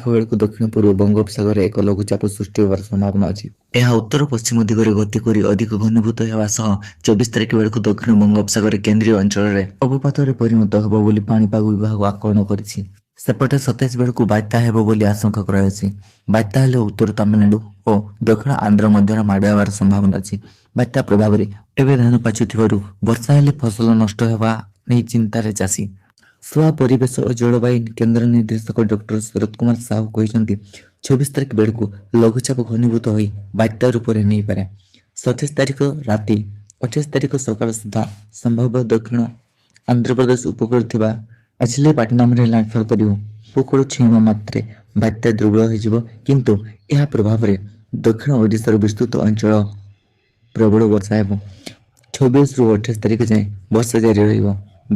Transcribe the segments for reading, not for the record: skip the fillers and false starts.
ତାରିଖ ବେଳକୁ ଦକ୍ଷିଣ ପୂର୍ବ ବଙ୍ଗୋପସାଗରରେ ଏକ ଲଘୁଚାପ ସୃଷ୍ଟି ହେବାର ସମ୍ଭାବନା ଅଛି। ଏହା ଉତ୍ତର ପଶ୍ଚିମ ଦିଗରେ ଗତି କରି ଅଧିକ ଘନୀଭୂତ ହେବା ସହ 24 ତାରିଖ ବେଳକୁ ଦକ୍ଷିଣ ବଙ୍ଗୋପସାଗର କେନ୍ଦ୍ରୀୟ ଅଞ୍ଚଳରେ ଅବପାତରେ ପରିଣତ ହେବ ବୋଲି ପାଣିପାଗ ବିଭାଗ ଆକଳନ କରିଛି। ସେପଟେ 27 ବେଳକୁ ବାତ୍ୟା ହେବ ବୋଲି ଆଶଙ୍କା କରାଯାଉଛି। ବାତ୍ୟା ହେଲେ ଉତ୍ତର ତାମିଲନାଡୁ ଓ ଦକ୍ଷିଣ ଆନ୍ଧ୍ର ମଧ୍ୟରେ ମାଡ଼ ହେବାର ସମ୍ଭାବନା ଅଛି। ବାତ୍ୟା ପ୍ରଭାବରେ ଏବେ ଧାନ ପାଚୁଥିବାରୁ ବର୍ଷା ହେଲେ ଫସଲ ନଷ୍ଟ ହେବା ନେଇ ଚିନ୍ତାରେ ଚାଷୀ। ସ୍ୱା ପରିବେଶ ଓ ଜଳବାୟୁ କେନ୍ଦ୍ର ନିର୍ଦ୍ଦେଶକ ଡକ୍ଟର ଶରତ କୁମାର ସାହୁ କହିଛନ୍ତି 24 ତାରିଖ ବେଳକୁ ଲଘୁଚାପ ଘନୀଭୂତ ହୋଇ ବାତ୍ୟା ରୂପରେ ନେଇପାରେ। 27 ତାରିଖ ରାତି 28 ତାରିଖ ସକାଳ ସୁଦ୍ଧା ସମ୍ଭାବ୍ୟ ଦକ୍ଷିଣ ଆନ୍ଧ୍ରପ୍ରଦେଶ ଉପକୂଳରେ ଥିବା ଆଚିଲିପାଟନମରେ ଲ୍ୟାଣ୍ଡଫଲ୍ କରିବ। ଉପକୂଳ ଛୁଇଁବା ମାତ୍ରେ ବାତ୍ୟା ଦୁର୍ବଳ ହୋଇଯିବ, କିନ୍ତୁ ଏହା ପ୍ରଭାବରେ ଦକ୍ଷିଣ ଓଡ଼ିଶାର ବିସ୍ତୃତ ଅଞ୍ଚଳ ପ୍ରବଳ ବର୍ଷା ହେବ। 26ରୁ 28 ତାରିଖ ଯାଏଁ ବର୍ଷା ଜାରି ରହିବ।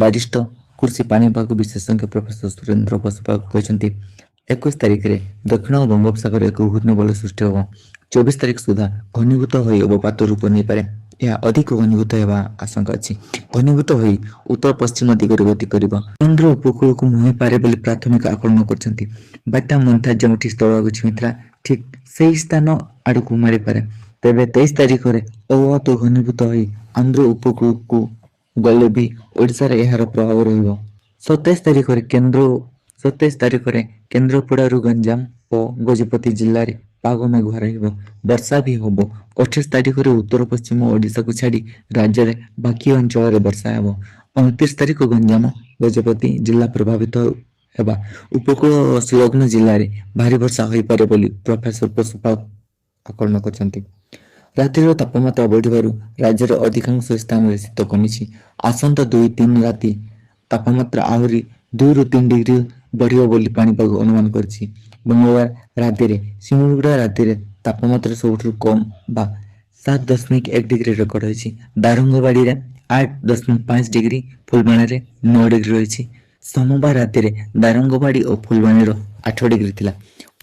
ବରିଷ୍ଠ କୃଷି ପାଣିପାଗ ବିଶେଷଜ୍ଞ ପ୍ରଫେସର ସୁରେନ୍ଦ୍ର ବସପାଗ କହିଛନ୍ତି 21 ତାରିଖରେ ଦକ୍ଷିଣ ବଙ୍ଗୋପସାଗରରେ ଏକ ଘୂର୍ଣ୍ଣିବଳୟ ସୃଷ୍ଟି ହେବ। 24 ତାରିଖ ସୁଦ୍ଧା ଘନୀଭୂତ ହୋଇ ଅବପାତ ରୂପ ନେଇପାରେ। ଏହା ଅଧିକ ଘନୀଭୂତ ହେବା ଆଶଙ୍କା ଅଛି। ଘନୀଭୂତ ହୋଇ ଉତ୍ତର ପଶ୍ଚିମ ଦିଗରେ ଗତି କରିବ। ସମୁଦ୍ର ଉପକୂଳକୁ ମୁହାଁଇପାରେ ବୋଲି ପ୍ରାଥମିକ ଆକଳନ କରିଛନ୍ତି। ବାତ୍ୟା ମନ୍ଥା ଯେଉଁଠି ସ୍ଥଳକୁ ଛୁଇଁଥିଲା ଠିକ୍ ସେହି ସ୍ଥାନ ଆଡ଼କୁ ମାଡ଼ିପାରେ। ତେବେ 23 ତାରିଖରେ ଅବପାତ ଘନୀଭୂତ ହୋଇ ଆନ୍ଧ୍ର ଉପକୂଳକୁ ଗଲେ ବି ଓଡ଼ିଶାରେ ଏହାର ପ୍ରଭାବ ରହିବ। 27 ତାରିଖରେ କେନ୍ଦ୍ରାପଡ଼ାରୁ ଗଞ୍ଜାମ ଓ ଗଜପତି ଜିଲ୍ଲାରେ ପାଗ ମେଘୁଆ ରହିବ। ବର୍ଷା ବି ହେବ। 28 ତାରିଖରେ ଉତ୍ତର ପଶ୍ଚିମ ଓଡ଼ିଶାକୁ ଛାଡ଼ି ରାଜ୍ୟର ବାକି ଅଞ୍ଚଳରେ ବର୍ଷା ହେବ। 29 ତାରିଖ ଗଞ୍ଜାମ ଗଜପତି ଜିଲ୍ଲା ପ୍ରଭାବିତ ହେବା ଉପକୂଳ ସଂଲଗ୍ନ ଜିଲ୍ଲାରେ ଭାରୀ ବର୍ଷା ହୋଇପାରେ ବୋଲି ପ୍ରଫେସର ବସପାଗ ଆକଳନ କରିଛନ୍ତି। ରାତିର ତାପମାତ୍ରା ବଢ଼ିବାରୁ ରାଜ୍ୟର ଅଧିକାଂଶ ସ୍ଥାନରେ ଶୀତ କମିଛି। ଆସନ୍ତା 2-3 ରାତି ତାପମାତ୍ରା ଆହୁରି 2-3 ଡିଗ୍ରୀ ବଢ଼ିବ ବୋଲି ପାଣିପାଗ ଅନୁମାନ କରିଛି। ମଙ୍ଗଳବାର ରାତିରେ ସିମୁଳିଗୁଡ଼ା ରାତିରେ ତାପମାତ୍ରା ସବୁଠାରୁ କମ୍ ବା 7.1 ଡିଗ୍ରୀ ରେକର୍ଡ ହୋଇଛି। ଦାରିଙ୍ଗବାଡ଼ିରେ 8.5 ଡିଗ୍ରୀ, ଫୁଲବାଣୀରେ 9 ଡିଗ୍ରୀ ରହିଛି। ସୋମବାର ରାତିରେ ଦାରିଙ୍ଗବାଡ଼ି ଓ ଫୁଲବାଣୀର 8 ଡିଗ୍ରୀ ଥିଲା।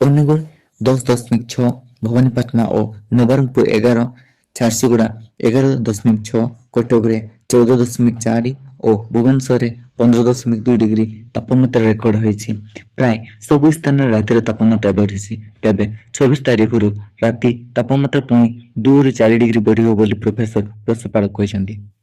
ଅନୁଗୁଳ 10.6, ଭବାନୀପାଟଣା ଓ ନବରଙ୍ଗପୁର 11, ଝାରସୁଗୁଡ଼ା 11.6, କଟକରେ 14.4 ଓ ଭୁବନେଶ୍ୱରରେ 15.2 ଡିଗ୍ରୀ ତାପମାତ୍ରା ରେକର୍ଡ ହୋଇଛି। ପ୍ରାୟ ସବୁ ସ୍ଥାନରେ ରାତିର ତାପମାତ୍ରା ବଢ଼ିଛି। ତେବେ 26 ତାରିଖରୁ ରାତି ତାପମାତ୍ରା ପୁଣି 2-4 ଡିଗ୍ରୀ ବଢ଼ିବ ବୋଲି ପ୍ରଫେସର ବସପାଗ କହିଛନ୍ତି।